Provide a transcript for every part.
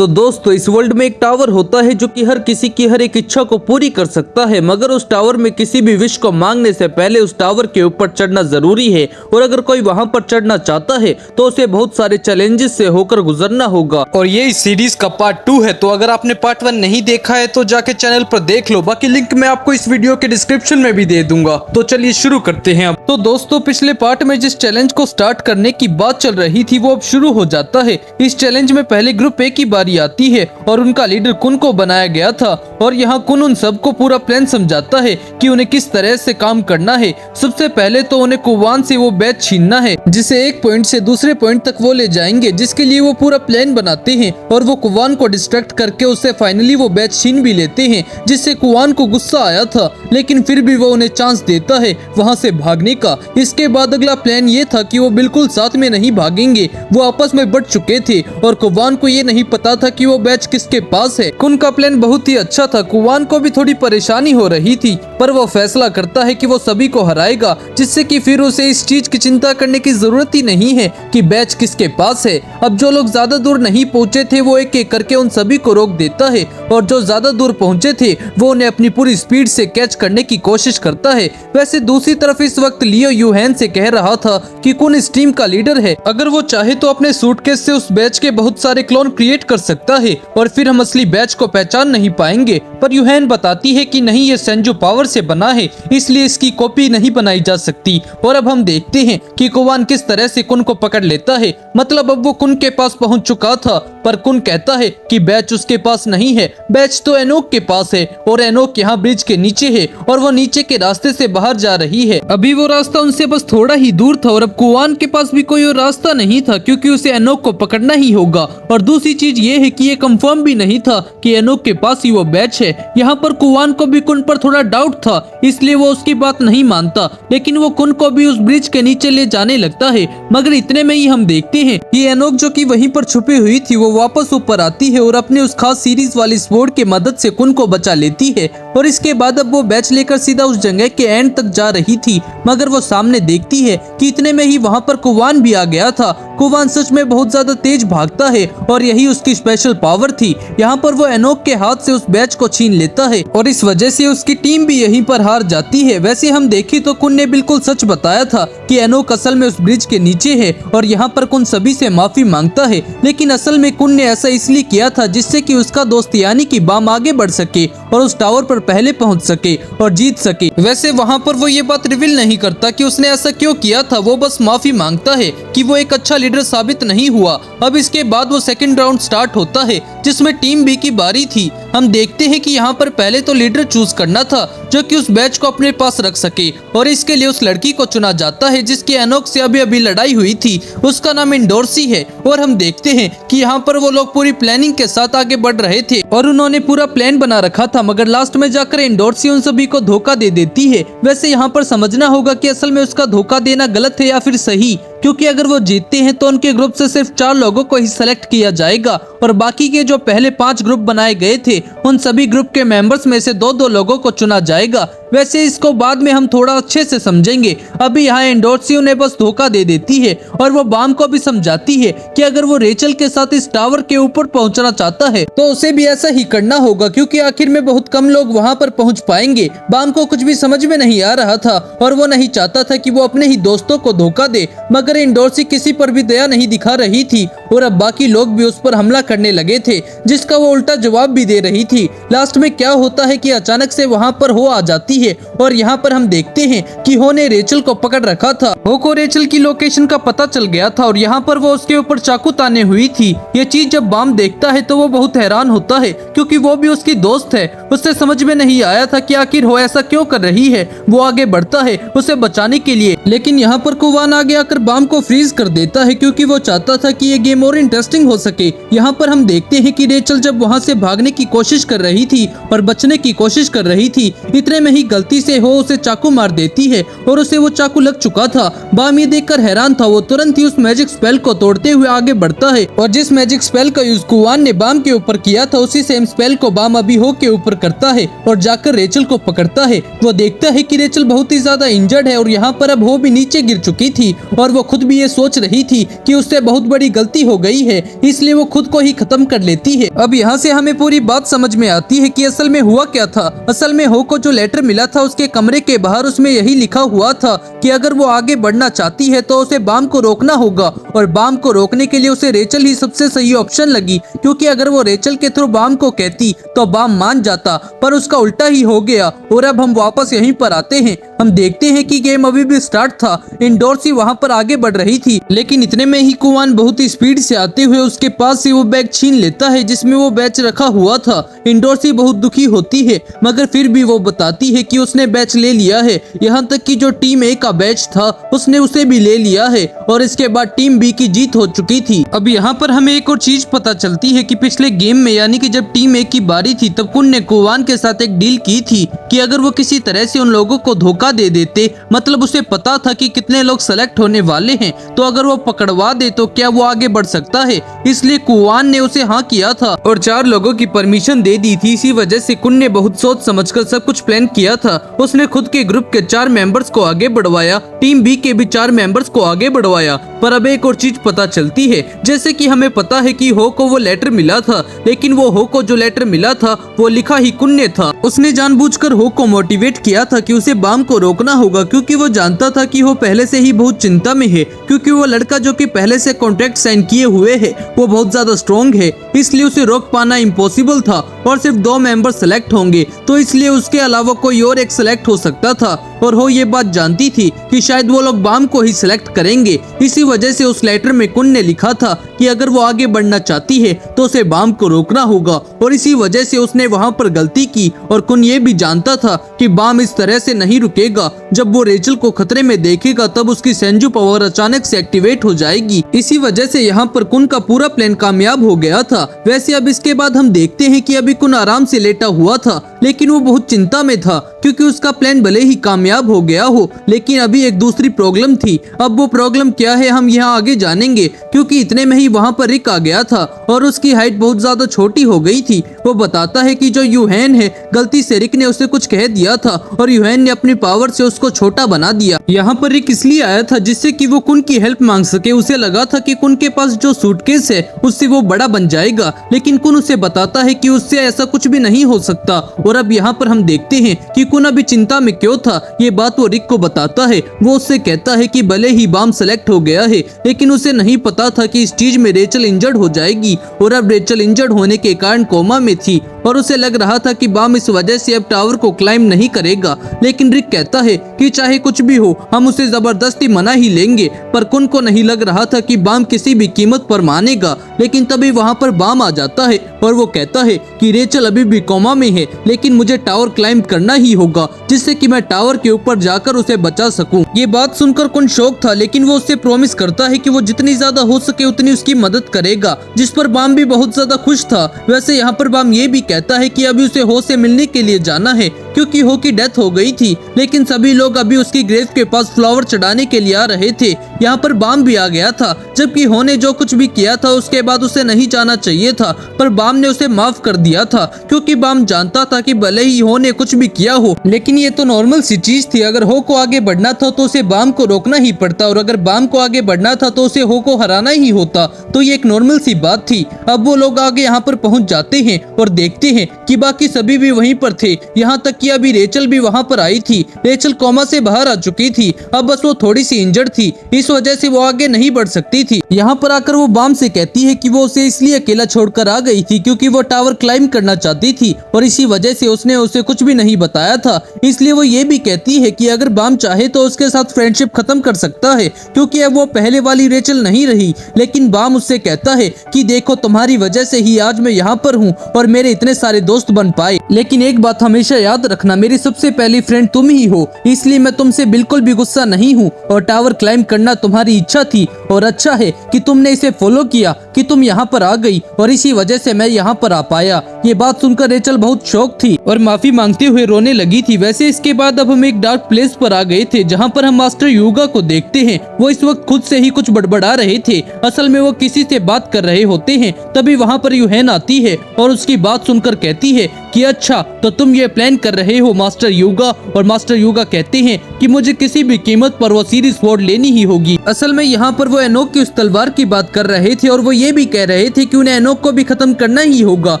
तो दोस्तों इस वर्ल्ड में एक टावर होता है जो कि हर किसी की हर एक इच्छा को पूरी कर सकता है, मगर उस टावर में किसी भी विश को मांगने से पहले उस टावर के ऊपर चढ़ना जरूरी है। और अगर कोई वहां पर चढ़ना चाहता है तो उसे बहुत सारे चैलेंजेस से होकर गुजरना होगा। और ये इस सीरीज का पार्ट 2 है, तो अगर आपने पार्ट 1 नहीं देखा है तो जाके चैनल पर देख लो, बाकी लिंक मैं आपको इस वीडियो के डिस्क्रिप्शन में भी दे दूंगा। तो चलिए शुरू करते हैं। अब तो दोस्तों पिछले पार्ट में जिस चैलेंज को स्टार्ट करने की बात चल रही थी वो अब शुरू हो जाता है। इस चैलेंज में पहले ग्रुप ए की बारी आती है और उनका लीडर कुन को बनाया गया था। और यहाँ कुन उन सबको पूरा प्लान समझाता है कि उन्हें किस तरह से काम करना है। सबसे पहले तो उन्हें कुवान से वो बैच छीनना है जिसे एक पॉइंट से दूसरे पॉइंट तक वो ले जाएंगे, जिसके लिए वो पूरा प्लान बनाते हैं और वो कुवान को डिस्ट्रैक्ट करके उससे फाइनली वो बैच छीन भी लेते हैं, जिससे कुवान को गुस्सा आया था, लेकिन फिर भी वो उन्हें चांस देता है वहाँ से भागने का। इसके बाद अगला प्लान ये था कि वो बिल्कुल साथ में नहीं भागेंगे, वो आपस में बट चुके थे और कुवान को ये नहीं पता था कि वो बैच किसके पास है। कुन का प्लान बहुत ही अच्छा था, कुवान को भी थोड़ी परेशानी हो रही थी, पर वो फैसला करता है कि वो सभी को हराएगा, जिससे कि फिर उसे इस चीज की चिंता करने की जरूरत ही नहीं है कि बैच किसके पास है। अब जो लोग ज्यादा दूर नहीं पहुंचे थे वो एक एक करके उन सभी को रोक देता है, और जो ज्यादा दूर पहुंचे थे वो उन्हें अपनी पूरी स्पीड से कैच करने की कोशिश करता है। वैसे दूसरी तरफ इस वक्त लियो यूहेन से कह रहा था कि कुन इस टीम का लीडर है, अगर वो चाहे तो अपने सूटकेस से उस बैच के बहुत सारे क्लोन क्रिएट कर सकता है और फिर हम असली बैच को पहचान नहीं पाएंगे। पर यूहेन बताती है कि नहीं, ये सेंजो पावर से बना है, इसलिए इसकी कॉपी नहीं बनाई जा सकती। और अब हम देखते हैं कि कुवान किस तरह से कुन को पकड़ लेता है। मतलब अब वो कुन के पास पहुंच चुका था, पर कुन कहता है कि बैच उसके पास नहीं है, बैच तो एनोक के पास है और एनोक यहाँ ब्रिज के नीचे है और वो नीचे के रास्ते से बाहर जा रही है। अभी वो रास्ता उनसे बस थोड़ा ही दूर था और अब कुवान के पास भी कोई और रास्ता नहीं था, क्योंकि उसे एनोक को पकड़ना ही होगा। और दूसरी चीज ये है कि ये कंफर्म भी नहीं था कि एनोक के पास ही वो बैच है। यहाँ पर कुवान को भी कुन पर थोड़ा डाउट था, इसलिए वो उसकी बात नहीं मानता, लेकिन वो कुन को भी उस ब्रिज के नीचे ले जाने लगता है। मगर इतने में ही हम देखते हैं कि एनोक जो कि वहीं पर छुपी हुई थी वो वापस ऊपर आती है और अपने उस खास सीरीज वाली स्वॉर्ड की मदद से कुन को बचा लेती है। और इसके बाद अब वो बैच लेकर सीधा उस जगह के एंड तक जा रही थी, मगर वो सामने देखती है कि इतने में ही वहाँ पर कुवान भी आ गया था। कुवान सच में बहुत ज्यादा तेज भागता है और यही उसकी स्पेशल पावर थी। यहाँ पर वो एनोक के हाथ से उस बैच को छीन लेता है और इस वजह से उसकी टीम भी यहीं पर हार जाती है। वैसे हम देखें तो कुन ने बिल्कुल सच बताया था कि एनोक असल में उस ब्रिज के नीचे है और यहाँ पर कुन सभी से माफी मांगता है, लेकिन असल में कुन ने ऐसा इसलिए किया था जिससे कि उसका दोस्त यानी कि बाम आगे बढ़ सके और उस टावर पर पहले पहुंच सके और जीत सके। वैसे वहाँ पर वो ये बात रिवील नहीं करता कि उसने ऐसा क्यों किया था, वो बस माफी मांगता है कि वो एक अच्छा लीडर साबित नहीं हुआ। अब इसके बाद वो सेकंड राउंड स्टार्ट होता है जिसमें टीम बी की बारी थी। हम देखते हैं कि यहाँ पर पहले तो लीडर चूज करना था जो कि उस बैच को अपने पास रख सके, और इसके लिए उस लड़की को चुना जाता है जिसकी एनोक से अभी अभी लड़ाई हुई थी। उसका नाम इंडोर्सी है। और हम देखते हैं कि यहाँ पर वो लोग पूरी प्लानिंग के साथ आगे बढ़ रहे थे और उन्होंने पूरा प्लान बना रखा था, मगर लास्ट में जाकर इंडोर्सी उन सभी को धोखा दे देती है। वैसे यहाँ पर समझना होगा कि असल में उसका धोखा देना गलत है या फिर सही, क्योंकि अगर वो जीतते हैं तो उनके ग्रुप से सिर्फ 4 लोगों को ही सिलेक्ट किया जाएगा और बाकी के जो पहले 5 ग्रुप बनाए गए थे उन सभी ग्रुप के मेंबर्स में से 2-2 लोगों को चुना जाएगा। वैसे इसको बाद में हम थोड़ा अच्छे से समझेंगे। अभी यहाँ एंडोर्सी उन्हें बस धोखा दे देती है और वो बाम को भी समझाती है कि अगर वो रेचल के साथ इस टावर के ऊपर पहुंचना चाहता है तो उसे भी ऐसा ही करना होगा, क्योंकि आखिर में बहुत कम लोग वहाँ पर पहुँच पाएंगे। बाम को कुछ भी समझ में नहीं आ रहा था और वो नहीं चाहता था कि वो अपने ही दोस्तों को धोखा दे, मगर इंडोर्सी किसी पर भी दया नहीं दिखा रही थी और अब बाकी लोग भी उस पर हमला करने लगे थे, जिसका वो उल्टा जवाब भी दे रही थी। लास्ट में क्या होता है कि अचानक से वहाँ पर हो आ जाती है और यहाँ पर हम देखते हैं कि हो ने रेचल को पकड़ रखा था। हो को रेचल की लोकेशन का पता चल गया था और यहाँ पर वो उसके ऊपर चाकू ताने हुई थी। ये चीज जब बाम देखता है तो वो बहुत हैरान होता है, क्योंकि वो भी उसकी दोस्त है। उससे समझ में नहीं आया था कि आखिर हो ऐसा क्यों कर रही है। वो आगे बढ़ता है उसे बचाने के लिए, लेकिन यहाँ पर कुवान आगे आकर बाम को फ्रीज कर देता है, क्योंकि वो चाहता था कि ये गेम और इंटरेस्टिंग हो सके। यहाँ पर हम देखते हैं कि रेचल जब वहाँ से भागने की कोशिश कर रही थी और बचने की कोशिश कर रही थी, इतने में ही गलती से हो उसे चाकू मार देती है और उसे वो चाकू लग चुका था। बाम ये देखकर हैरान था। वो तुरंत ही उस मैजिक स्पेल को तोड़ते हुए आगे बढ़ता है और जिस मैजिक स्पेल का यूज कुवान ने बाम के ऊपर किया था उसी सेम स्पेल को बाम अभी हो के ऊपर करता है और जाकर रेचल को पकड़ता है। वो देखता है कि रेचल बहुत ही ज्यादा इंजर्ड है और यहाँ पर अब वो भी नीचे गिर चुकी थी और वो खुद भी ये सोच रही थी कि उससे बहुत बड़ी गलती हो गई है, इसलिए वो खुद को ही खत्म कर लेती है। अब यहाँ से हमें पूरी बात समझ में आती है कि असल में हुआ क्या था। असल में हो को जो लेटर मिला था उसके कमरे के बाहर उसमें यही लिखा हुआ था कि अगर वो आगे बढ़ना चाहती है तो उसे बाम को रोकना होगा और बाम को रोकने के लिए उसे रेचल ही सबसे सही ऑप्शन लगी, क्योंकि अगर वो रेचल के थ्रू बाम को कहती तो बाम मान जाता, पर उसका उल्टा ही हो गया। और अब हम वापस यहीं पर आते हैं। हम देखते हैं कि गेम अभी भी स्टार्ट था। इंडोर्सी वहां पर आगे बढ़ रही थी, लेकिन इतने में ही कुवान बहुत ही स्पीड से आते हुए उसके पास से वो बैग छीन लेता है जिसमें वो बैच रखा हुआ था। इंडोर्सी बहुत दुखी होती है, मगर फिर भी वो बताती है कि उसने बैच ले लिया है, यहाँ तक कि जो टीम ए का बैच था उसने उसे भी ले लिया है और इसके बाद टीम बी की जीत हो चुकी थी। अब यहाँ पर हमें एक और चीज पता चलती है कि पिछले गेम में यानी कि जब टीम ए की बारी थी तब कुन ने कुवान के साथ एक डील की थी कि अगर वो किसी तरह से उन लोगों को धोखा दे देते, मतलब उसे पता था कि कितने लोग सेलेक्ट होने वाले हैं, तो अगर वो पकड़वा दे तो क्या वो आगे बढ़ सकता है। इसलिए कुवान ने उसे हाँ किया था और 4 लोगों की परमिशन दे दी थी। इसी वजह से कुन ने बहुत सोच समझकर सब कुछ प्लान किया था। उसने खुद के ग्रुप के 4 मेंबर्स को आगे बढ़वाया, टीम बी के भी 4 मेंबर्स को आगे बढ़वाया। पर अब एक और चीज पता चलती है, जैसे कि हमें पता है कि हो को वो लेटर मिला था, लेकिन वो हो को जो लेटर मिला था वो लिखा ही कुन ने था। उसने जानबूझकर हो को मोटिवेट किया था कि उसे बाम को रोकना होगा, क्योंकि वो जानता था कि वो पहले से ही बहुत चिंता में है, क्योंकि वो लड़का जो कि पहले से कॉन्ट्रैक्ट साइन किए हुए है वो बहुत ज्यादा स्ट्रॉन्ग है, इसलिए उसे रोक पाना इम्पॉसिबल था और सिर्फ 2 मेंबर सेलेक्ट होंगे, तो इसलिए उसके अलावा कोई और एक सेलेक्ट हो सकता था। और हो ये बात जानती थी कि शायद वो लोग बाम को ही सिलेक्ट करेंगे। इसी वजह से उस लेटर में कुन ने लिखा था कि अगर वो आगे बढ़ना चाहती है तो उसे बाम को रोकना होगा, और इसी वजह से उसने वहां पर गलती की। और कुन ये भी जानता था कि बाम इस तरह से नहीं रुकेगा, जब वो रेचल को खतरे में देखेगा तब उसकी सेंजू पावर अचानक से एक्टिवेट हो जाएगी। इसी वजह से यहाँ पर कुन का पूरा प्लान कामयाब हो गया था। वैसे अब इसके बाद हम देखते हैं कि अभी कुन आराम से लेटा हुआ था, लेकिन वो बहुत चिंता में था, क्योंकि उसका प्लान भले ही कामयाब हो गया हो, लेकिन अभी एक दूसरी प्रॉब्लम थी। अब वो प्रॉब्लम क्या है हम यहाँ आगे जानेंगे, क्योंकि इतने में ही वहाँ पर रिक आ गया था और उसकी हाइट बहुत ज्यादा छोटी हो गई थी। वो बताता है कि जो यूहेन है, गलती से रिक ने उसे कुछ कह दिया था और यूहेन ने अपनी पावर से उसको छोटा बना दिया। यहाँ पर रिक इसलिए आया था जिससे कि वो कुन की हेल्प मांग सके। उसे लगा था कि कुन के पास जो सूटकेस है उससे वो बड़ा बन जाएगा, लेकिन कुन उसे बताता है कि उससे ऐसा कुछ भी नहीं हो सकता। और अब यहाँ पर हम देखते हैं कि कुन अभी चिंता में क्यों था। ये बात वो रिक को बताता है। वो उससे कहता है कि भले ही बाम सेलेक्ट हो गया है, लेकिन उसे नहीं पता था कि इस चीज में रेचल इंजर्ड हो जाएगी, और अब रेचल इंजर्ड होने के कारण कोमा में थी और उसे लग रहा था कि बाम इस वजह से अब टावर को क्लाइम नहीं करेगा। लेकिन रिक कहता है कि चाहे कुछ भी हो हम उसे जबरदस्ती मना ही लेंगे। पर कुन को नहीं लग रहा था कि बाम किसी भी कीमत पर मानेगा। लेकिन तभी वहाँ पर बाम आ जाता है और वो कहता है कि रेचल अभी भी कोमा में है, लेकिन मुझे टावर क्लाइम करना ही होगा जिससे कि मैं टावर के ऊपर जाकर उसे बचा सकूं। ये बात सुनकर कुन शौक था, लेकिन वो उससे प्रॉमिस करता है कि वो जितनी ज्यादा हो सके उतनी उसकी मदद करेगा, जिस पर बाम भी बहुत ज्यादा खुश था। वैसे यहाँ पर बाम ये भी कहता है कि अभी उसे हो से मिलने के लिए जाना है, क्योंकि हो की डेथ हो गई थी। लेकिन सभी लोग अभी उसकी ग्रेव के पास फ्लावर चढ़ाने के लिए आ रहे थे। यहाँ पर बाम भी आ गया था, जबकि हो ने जो कुछ भी किया था उसके बाद उसे नहीं जाना चाहिए था, पर बाम ने उसे माफ कर दिया था, क्योंकि बाम जानता था कि भले ही हो ने कुछ भी किया हो, लेकिन ये तो नॉर्मल सी चीज थी। अगर हो को आगे बढ़ना था तो उसे बाम को रोकना ही पड़ता, और अगर बाम को आगे बढ़ना था तो उसे हो को हराना ही होता। तो ये एक नॉर्मल सी बात थी। अब वो लोग आगे यहाँ पर पहुंच जाते हैं और देखते हैं कि बाकी सभी भी वहीं पर थे, यहाँ तक कि अभी रेचल भी वहाँ पर आई थी। रेचल कोमा से बाहर आ चुकी थी, अब बस वो थोड़ी सी इंजर्ड थी, इस वजह से वो आगे नहीं बढ़ सकती थी। यहाँ पर आकर वो बाम से कहती है कि वो उसे इसलिए अकेला छोड़कर आ गई थी क्योंकि वो टावर क्लाइम करना चाहती थी, और इसी वजह से उसने उसे कुछ भी नहीं बताया था। इसलिए वो ये भी कहती है कि अगर बाम चाहे तो उसके साथ फ्रेंडशिप खत्म कर सकता है, क्योंकि अब वो पहले वाली रेचल नहीं रही। लेकिन बाम उससे कहता है कि देखो तुम्हारी वजह से ही आज मैं यहाँ पर हूँ और मेरे इतने सारे दोस्त बन पाए। लेकिन एक बात हमेशा याद रखना, मेरी सबसे पहली फ्रेंड तुम ही हो, इसलिए मैं तुमसे बिल्कुल भी गुस्सा नहीं हूँ और टावर क्लाइंब करना तुम्हारी इच्छा थी और अच्छा है कि तुमने इसे फॉलो किया कि तुम यहाँ पर आ गई और इसी वजह से मैं यहाँ पर आ पाया। ये बात सुनकर रेचल बहुत शॉक थी और माफी मांगते हुए रोने लगी थी। वैसे इसके बाद अब हम एक डार्क प्लेस पर आ गए थे जहाँ पर हम मास्टर यूगा को देखते हैं। वो इस वक्त खुद से ही कुछ बड़बड़ा रहे थे, असल में वो किसी से बात कर रहे होते हैं। तभी वहाँ पर यूहेन आती है और उसकी बात सुनकर कहती है कि अच्छा तो तुम ये प्लान कर रहे हो मास्टर यूगा। और मास्टर यूगा कहते हैं कि मुझे किसी भी कीमत पर वो सीरीज स्वॉर्ड लेनी ही होगी। असल में यहाँ पर वो एनोक की उस तलवार की बात कर रहे थे और वो ये भी कह रहे थे कि उन्हें एनोक को भी खत्म करना ही होगा।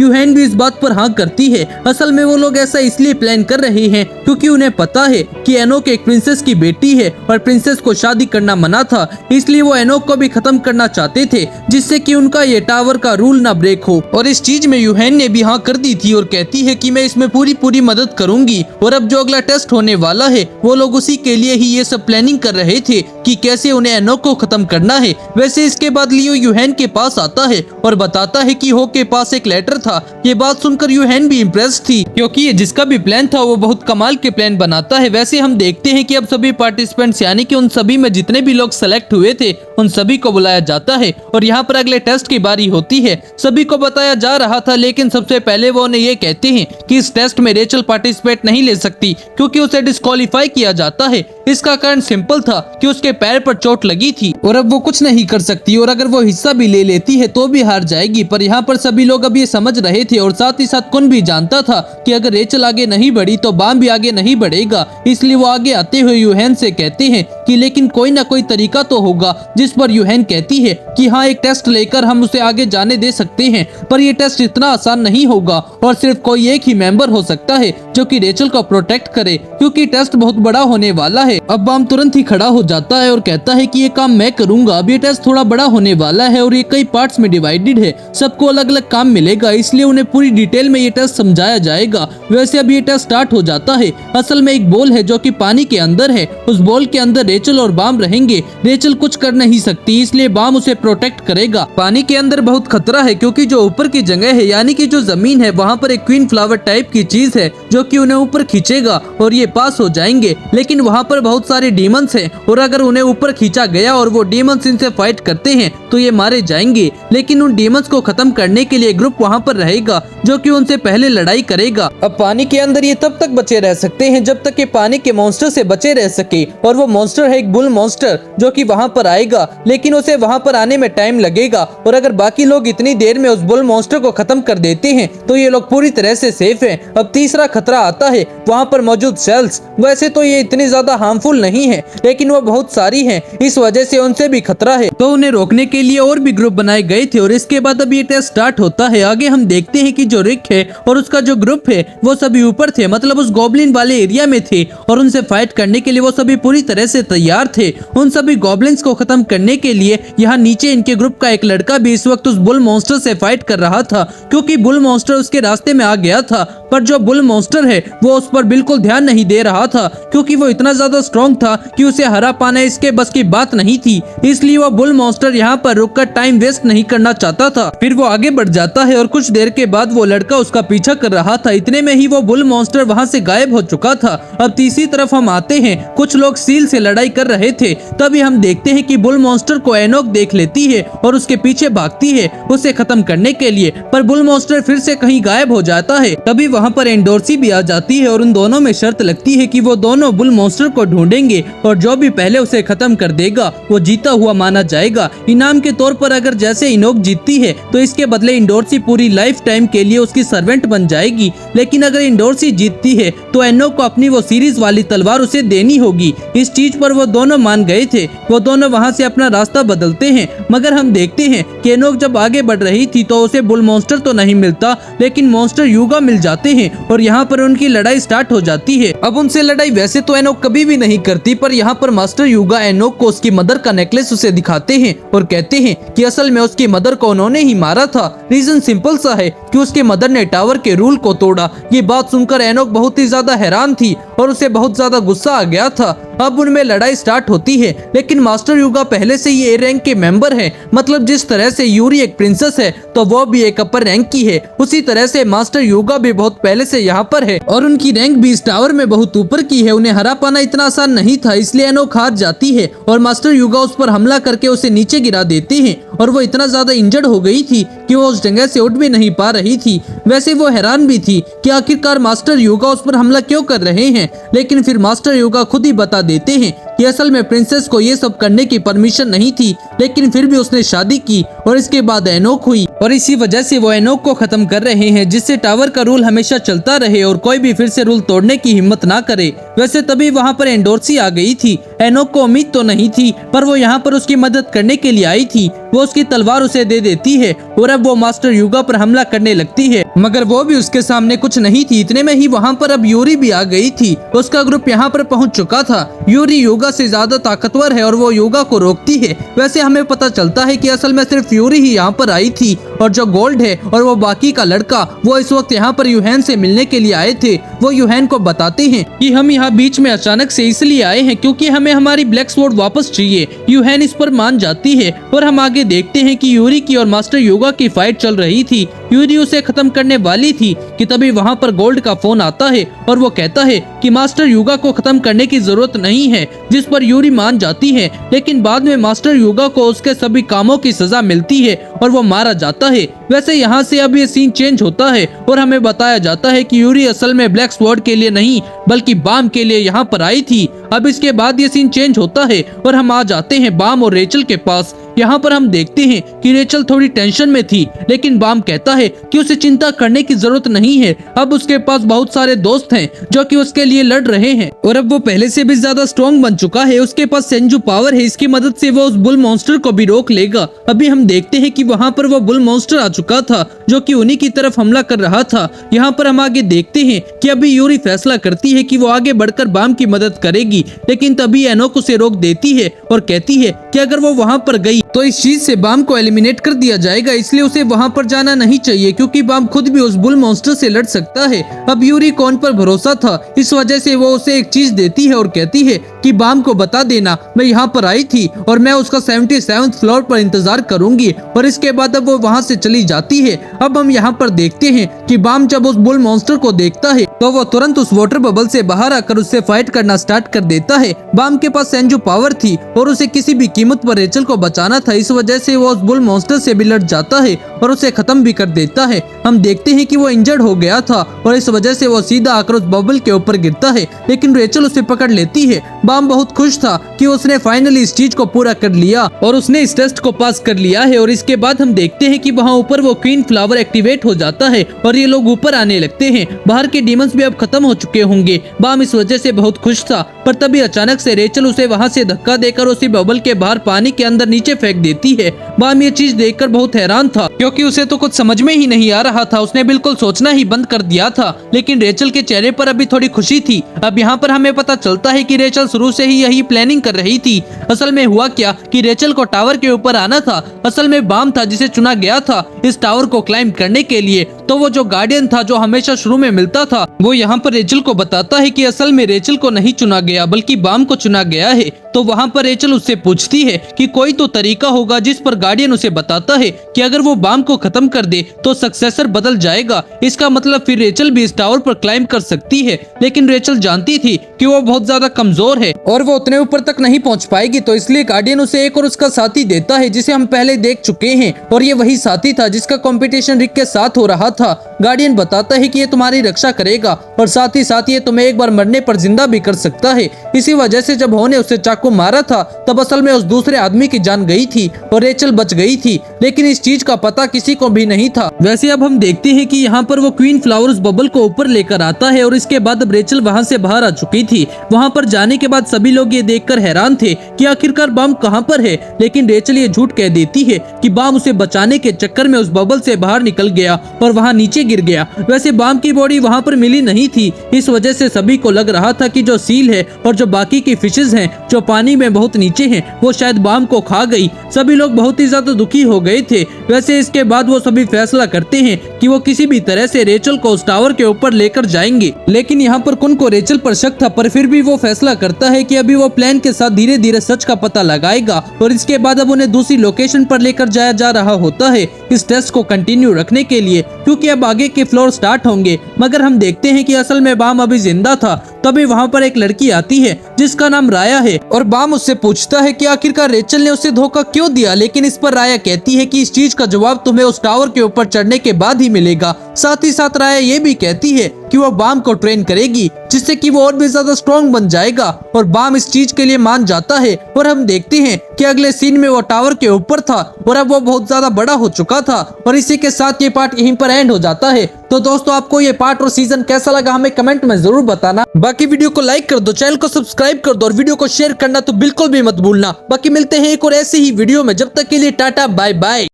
यूहेन भी इस बात पर हाँ करती है। असल में वो लोग ऐसा इसलिए प्लान कर रहे हैं क्योंकि उन्हें पता है कि एनोक एक प्रिंसेस की बेटी है और प्रिंसेस को शादी करना मना था, इसलिए वो एनोक को भी खत्म करना चाहते थे जिससे कि उनका ये टावर का रूल ना ब्रेक हो। और इस चीज में यूहेन ने भी हाँ कर दी थी और कहती है कि मैं इसमें पूरी मदद करूंगी। और अब जो अगला टेस्ट होने वाला है वो लोग उसी के लिए ही ये सब प्लानिंग कर रहे थे कि कैसे उन्हें एनोक को खत्म करना है। वैसे इसके बाद लियो यूहेन के पास आता है और बताता है कि हो के पास एक लेटर था। ये बात सुनकर यूहेन भी इम्प्रेस थी क्योंकि ये जिसका भी प्लान था वो बहुत कमाल के प्लान बनाता है। वैसे हम देखते हैं कि अब सभी पार्टिसिपेंट्स यानी कि उन सभी में जितने भी लोग सेलेक्ट हुए थे उन सभी को बुलाया जाता है और यहाँ पर अगले टेस्ट की बारी होती है। सभी को बताया जा रहा था लेकिन सबसे पहले वो उन्हें ये कहते हैं कि इस टेस्ट में रेचल पार्टिसिपेट नहीं ले सकती क्योंकि उसे डिस्क्वालीफाई किया जाता है। इसका कारण सिंपल था कि उसके पैर पर चोट लगी थी और अब वो कुछ नहीं कर सकती और अगर वो हिस्सा भी ले लेती है तो भी हार जाएगी। पर यहाँ पर सभी लोग अब ये समझ रहे थे और साथ ही साथ कुन भी जानता था कि अगर रेचल आगे नहीं बढ़ी तो बाम भी आगे नहीं बढ़ेगा। इसलिए वो आगे आते हुए यूहेन से कहते हैं कि लेकिन कोई ना कोई तरीका तो होगा। जिस पर यूहेन कहती है कि हाँ एक टेस्ट लेकर हम उसे आगे जाने दे सकते हैं, पर ये टेस्ट इतना आसान नहीं होगा और सिर्फ कोई एक ही मेंबर हो सकता है जो कि रेचल को प्रोटेक्ट करे क्योंकि टेस्ट बहुत बड़ा होने वाला है। अब बाम तुरंत ही खड़ा हो जाता है और कहता है कि ये काम मैं करूंगा। अब ये टेस्ट थोड़ा बड़ा होने वाला है और ये कई पार्ट्स में डिवाइडेड है, सबको अलग अलग काम मिलेगा, इसलिए उन्हें पूरी डिटेल में ये टेस्ट समझाया जाएगा। वैसे अब ये टेस्ट स्टार्ट हो जाता है। असल में एक बॉल है जो कि पानी के अंदर है, उस बॉल के अंदर रेचल और बाम रहेंगे। रेचल कुछ कर नहीं सकती इसलिए बाम उसे प्रोटेक्ट करेगा। पानी के अंदर बहुत खतरा है क्योंकि जो ऊपर की जगह है यानी कि जो जमीन है वहाँ पर एक क्वीन फ्लावर टाइप की चीज है जो कि उन्हें ऊपर खींचेगा और ये पास हो जाएंगे। लेकिन वहाँ पर बहुत सारे डीमंस हैं और अगर उन्हें ऊपर खींचा गया और वो डीमंस इनसे फाइट करते हैं तो ये मारे जाएंगे। लेकिन उन डीमंस को खत्म करने के लिए ग्रुप वहाँ पर रहेगा जो कि उनसे पहले लड़ाई करेगा। अब पानी के अंदर ये तब तक बचे रह सकते हैं जब तक ये पानी के मॉन्स्टर से बचे रह सके और वो मॉन्स्टर है एक बुल मॉन्स्टर जो कि वहाँ पर आएगा, लेकिन उसे वहाँ पर आने में टाइम लगेगा। और अगर बाकी लोग इतनी देर में उस बुल मॉन्स्टर को खत्म कर देते हैं तो ये लोग पूरी तरह से सेफ हैं। अब तीसरा खतरा आता है वहाँ पर मौजूद सेल्स। वैसे तो ये इतनी ज्यादा हार्मफुल नहीं है लेकिन वो बहुत सारी हैं, इस वजह से उनसे भी खतरा है, तो उन्हें रोकने के लिए और भी ग्रुप बनाए गए थे। और इसके बाद अब ये टेस्ट स्टार्ट होता है। आगे हम देखते हैं कि जो रिक है और उसका जो ग्रुप है वो सभी ऊपर थे, मतलब उस गॉब्लिन वाले एरिया में थे और उनसे फाइट करने के लिए वो सभी पूरी तरह से तैयार थे। उन सभी गॉब्लिन्स को खत्म करने के लिए यहाँ नीचे इनके ग्रुप का एक लड़का भी इस वक्त उस बुल मॉन्स्टर से फाइट कर रहा था क्योंकि बुल मॉन्स्टर उसके रास्ते में आ गया था। पर जो बुल मॉन्स्टर है वो उस पर बिल्कुल ध्यान नहीं दे रहा था क्योंकि वो इतना ज्यादा स्ट्रॉन्ग था कि उसे हरा पाना इसके बस की बात नहीं थी। इसलिए वो बुल मॉन्स्टर यहाँ पर रुककर टाइम वेस्ट नहीं करना चाहता था। फिर वो आगे बढ़ जाता है और कुछ देर के बाद वो लड़का उसका पीछा कर रहा था। इतने में ही वो बुल मॉन्स्टर वहाँ से गायब हो चुका था। अब तीसरी तरफ हम आते हैं, कुछ लोग सील से लड़ाई कर रहे थे। तभी हम देखते हैं कि बुल मॉन्स्टर को एनोक देख लेती है और उसके पीछे भागती है उसे खत्म करने के लिए, पर बुल मॉन्स्टर फिर से कहीं गायब हो जाता है। तभी वहाँ पर एंडोर्सी भी आ जाती है और उन दोनों में शर्त लगती है कि वो दोनों बुल मॉन्स्टर को ढूंढेंगे और जो भी पहले उसे खत्म कर देगा वो जीता हुआ माना जाएगा। इनाम के तौर पर अगर जैसे इनोक जीतती है तो इसके बदले इंडोर्सी पूरी लाइफ टाइम के लिए उसकी सर्वेंट बन जाएगी, लेकिन अगर इंडोर्सी जीतती है तो एनोक को अपनी वो सीरीज वाली तलवार उसे देनी होगी। इस चीज पर वो दोनों मान गए थे। वो दोनों वहाँ से अपना रास्ता बदलते हैं, मगर हम देखते हैं कि एनोक जब आगे बढ़ रही थी तो उसे बुल मॉन्स्टर तो नहीं मिलता लेकिन मॉन्स्टर यूगा मिल जाते हैं और यहाँ पर उनकी लड़ाई स्टार्ट हो जाती है। अब उनसे लड़ाई वैसे तो एनोक कभी भी नहीं करती, पर यहाँ पर मास्टर यूगा एनोक को उसकी मदर का नेकलेस उसे दिखाते हैं और कहते हैं कि असल में उसकी मदर को उन्होंने ही मारा था। रीजन सिंपल सा है कि उसके मदर ने टावर के रूल को तोड़ा। ये बात सुनकर एनोक बहुत ही ज्यादा हैरान थी और उसे बहुत ज्यादा गुस्सा आ गया था। अब उनमें लड़ाई स्टार्ट होती है, लेकिन मास्टर युगा पहले से ही ए रैंक के मेंबर है। मतलब जिस तरह से यूरी एक प्रिंसेस है तो वो भी एक अपर रैंक की है, उसी तरह से मास्टर युगा भी बहुत पहले से यहाँ पर है और उनकी रैंक भी इस टावर में बहुत ऊपर की है। उन्हें हरा पाना इतना आसान नहीं था, इसलिए एनोक हार जाती है और मास्टर युगा उस पर हमला करके उसे नीचे गिरा देते हैं और वो इतना ज्यादा इंजर्ड हो गई थी कि वो उस जगह से उठ भी नहीं पा रही थी। वैसे वो हैरान भी थी कि आखिरकार मास्टर युगा उस पर हमला क्यों कर रहे हैं, लेकिन फिर मास्टर युगा खुद ही बता देते हैं कि असल में प्रिंसेस को ये सब करने की परमिशन नहीं थी, लेकिन फिर भी उसने शादी की और इसके बाद एनोक हुई और इसी वजह से वो एनोक को खत्म कर रहे हैं, जिससे टावर का रूल हमेशा चलता रहे और कोई भी फिर से रूल तोड़ने की हिम्मत ना करे। वैसे तभी वहाँ पर एंडोर्सी आ गई थी। एनोक को उम्मीद तो नहीं थी, पर वो यहाँ पर उसकी मदद करने के लिए आई थी। वो उसकी तलवार उसे दे देती है और अब वो मास्टर युगा पर हमला करने लगती है, मगर वो भी उसके सामने कुछ नहीं थी। इतने में ही वहाँ पर अब यूरी भी आ गई थी। उसका ग्रुप यहाँ पर पहुँच चुका था। यूरी युगा से ज्यादा ताकतवर है और वो युगा को रोकती है। वैसे हमें पता चलता है कि असल में सिर्फ यूरी ही यहाँ पर आई थी और जो गोल्ड है और वो बाकी का लड़का वो इस वक्त यहाँ पर यूहैन से मिलने के लिए आए थे। वो यूहैन को बताते हैं कि हम यहाँ बीच में अचानक से इसलिए आए हैं क्योंकि हमें हमारी ब्लैक स्वॉर्ड वापस चाहिए। यूहैन इस पर मान जाती है और हम आगे देखते हैं कि यूरी की और मास्टर युगा की फाइट चल रही थी। यूरी उसे खत्म करने वाली थी कि तभी वहाँ पर गोल्ड का फोन आता है और वो कहता है कि मास्टर युगा को खत्म करने की जरूरत नहीं है, जिस पर यूरी मान जाती है। लेकिन बाद में मास्टर युगा को उसके सभी कामों की सजा मिलती है और वो मारा जाता है। वैसे यहाँ से अब ये सीन चेंज होता है और हमें बताया जाता है कि यूरी असल में ब्लैक स्वॉर्ड के लिए नहीं बल्कि बाम के लिए यहाँ पर आई थी। अब इसके बाद ये सीन चेंज होता है और हम आ जाते हैं बाम और रेचल के पास। यहाँ पर हम देखते हैं कि रेचल थोड़ी टेंशन में थी, लेकिन बाम कहता है कि उसे चिंता करने की जरूरत नहीं है। अब उसके पास बहुत सारे दोस्त हैं जो कि उसके लिए लड़ रहे हैं और अब वो पहले से भी ज्यादा स्ट्रॉन्ग बन चुका है। उसके पास सेंजू पावर है, इसकी मदद से वो उस बुल मॉन्स्टर को भी रोक लेगा। अभी हम देखते हैं कि वहाँ पर वो बुल मॉन्स्टर आ चुका था जो कि उन्हीं की तरफ हमला कर रहा था। यहाँ पर हम आगे देखते हैं कि अभी यूरी फैसला करती है कि वो आगे बढ़कर बाम की मदद करेगी, लेकिन तभी एनोक उसे रोक देती है और कहती है कि अगर वो वहाँ पर गई तो इस चीज से बाम को एलिमिनेट कर दिया जाएगा, इसलिए उसे वहाँ पर जाना नहीं चाहिए क्योंकि बाम खुद भी उस बुल मॉन्स्टर से लड़ सकता है। अब यूरी को उन पर भरोसा था, इस वजह से वो उसे एक चीज देती है और कहती है कि बाम को बता देना मैं यहाँ पर आई थी और मैं उसका 77th फ्लोर पर इंतजार करूंगी। और इसके बाद अब वो वहाँ से चली जाती है। अब हम यहाँ पर देखते हैं कि बाम जब उस बुल मॉन्स्टर को देखता है तो वो तुरंत उस वाटर बबल से बाहर आकर उससे फाइट करना स्टार्ट कर देता है। बाम के पास सेंजू पावर थी और उसे किसी भी कीमत पर रेचल को बचाना था, इस वजह से वो उस बुल मॉन्स्टर से भी लड़ जाता है और उसे खत्म भी कर देता है। हम देखते हैं कि वो इंजर्ड हो गया था और इस वजह से वो सीधा आकर उस बबल के ऊपर गिरता है, लेकिन रेचल उसे पकड़ लेती है। बाम बहुत खुश था कि उसने फाइनली इस चीज को पूरा कर लिया और उसने इस टेस्ट को पास कर लिया है। और इसके बाद हम देखते हैं कि वहाँ ऊपर वो क्वीन फ्लावर एक्टिवेट हो जाता है और ये लोग ऊपर आने लगते हैं। बाहर के डीमंस भी अब खत्म हो चुके होंगे। बाम इस वजह से बहुत खुश था, पर तभी अचानक से रेचल उसे वहाँ से धक्का देकर उसी बबल के बाहर पानी के अंदर नीचे फेंक देती है। बाम ये चीज देखकर बहुत हैरान था क्योंकि उसे तो कुछ समझ में ही नहीं आ रहा था। उसने बिल्कुल सोचना ही बंद कर दिया था, लेकिन रेचल के चेहरे पर अभी थोड़ी खुशी थी। अब यहाँ पर हमें पता चलता है कि रेचल शुरू से ही यही प्लानिंग कर रही थी। असल में हुआ क्या कि रेचल को टावर के ऊपर आना था। असल में बाम था जिसे चुना गया था इस टावर को क्लाइंब करने के लिए। तो वो जो गार्डियन था जो हमेशा शुरू में मिलता था वो यहाँ पर रेचल को बताता है कि असल में रेचल को नहीं चुना गया बल्कि बाम को चुना गया है। तो वहाँ पर रेचल उससे पूछती है कि कोई तो तरीका होगा, जिस पर गार्डियन उसे बताता है कि अगर वो बाम को खत्म कर दे तो सक्सेसर बदल जाएगा। इसका मतलब फिर रेचल भी इस टावर पर क्लाइंब कर सकती है, लेकिन रेचल जानती थी कि वो बहुत ज्यादा कमजोर है और वो उतने ऊपर तक नहीं पहुंच पाएगी। तो इसलिए गार्डियन उसे एक और उसका साथी देता है जिसे हम पहले देख चुके हैं और ये वही साथी था जिसका कंपटीशन रिक के साथ हो रहा था। गार्डियन बताता है कि ये तुम्हारी रक्षा करेगा और साथ ही साथ ये तुम्हें एक बार मरने पर जिंदा भी कर सकता है। इसी वजह से जब होने उसे चाकू मारा था तब असल में उस दूसरे आदमी की जान गई थी और रेचल बच गई थी, लेकिन इस चीज का पता किसी को भी नहीं था। वैसे अब हम देखते हैं कि यहाँ पर वो क्वीन फ्लावर्स बबल को ऊपर लेकर आता है और इसके बाद अब रेचल वहाँ से बाहर आ चुकी थी। वहाँ पर जाने के बाद सभी लोग ये देखकर हैरान थे कि आखिरकार बाम कहाँ पर है, लेकिन रेचल ये झूठ कह देती है कि बाम उसे बचाने के चक्कर में उस बबल से बाहर निकल गया और वहाँ नीचे गिर गया। वैसे बाम की बॉडी वहाँ पर मिली नहीं थी, इस वजह से सभी को लग रहा था कि जो सील है और जो बाकी की फिशेज हैं जो पानी में बहुत नीचे हैं, वो शायद बाम को खा गई। सभी लोग बहुत ही ज्यादा दुखी हो गए थे। वैसे इसके बाद वो सभी फैसला करते हैं कि वो किसी भी तरह से रेचल को उस टावर के ऊपर लेकर जाएंगे। लेकिन यहाँ पर कुन को रेचल पर शक था, पर फिर भी वो फैसला करता है कि अभी वो प्लान के साथ धीरे धीरे सच का पता लगाएगा। और इसके बाद अब उन्हें दूसरी लोकेशन पर लेकर जाया जा रहा होता है इस टेस्ट को कंटिन्यू रखने के लिए, क्योंकि अब आगे के फ्लोर स्टार्ट होंगे। मगर हम देखते हैं कि असल में बाम अभी जिंदा था। तभी वहाँ पर एक लड़की आती है जिसका नाम राया है, और बाम उससे पूछता है कि आखिरकार रेचल ने उसे धोखा क्यों दिया। लेकिन इस पर राया कहती है कि इस चीज का जवाब तुम्हें उस टावर के ऊपर चढ़ने के बाद ही मिलेगा। साथ ही साथ राया ये भी कहती है कि वो बाम को ट्रेन करेगी, जिससे कि वो और भी ज्यादा स्ट्रॉन्ग बन जाएगा। और बाम इस चीज के लिए मान जाता है। और हम देखते हैं कि अगले सीन में वो टावर के ऊपर था और अब वो बहुत ज्यादा बड़ा हो चुका था। और इसी के साथ ये पार्ट यहीं पर एंड हो जाता है। तो दोस्तों, आपको ये पार्ट और सीजन कैसा लगा हमें कमेंट में जरूर बताना। बाकी वीडियो को लाइक कर दो, चैनल को सब्सक्राइब कर दो और वीडियो को शेयर करना तो बिल्कुल भी मत भूलना। बाकी मिलते हैं एक और ऐसे ही वीडियो में, जब तक के लिए टाटा बाय बाय।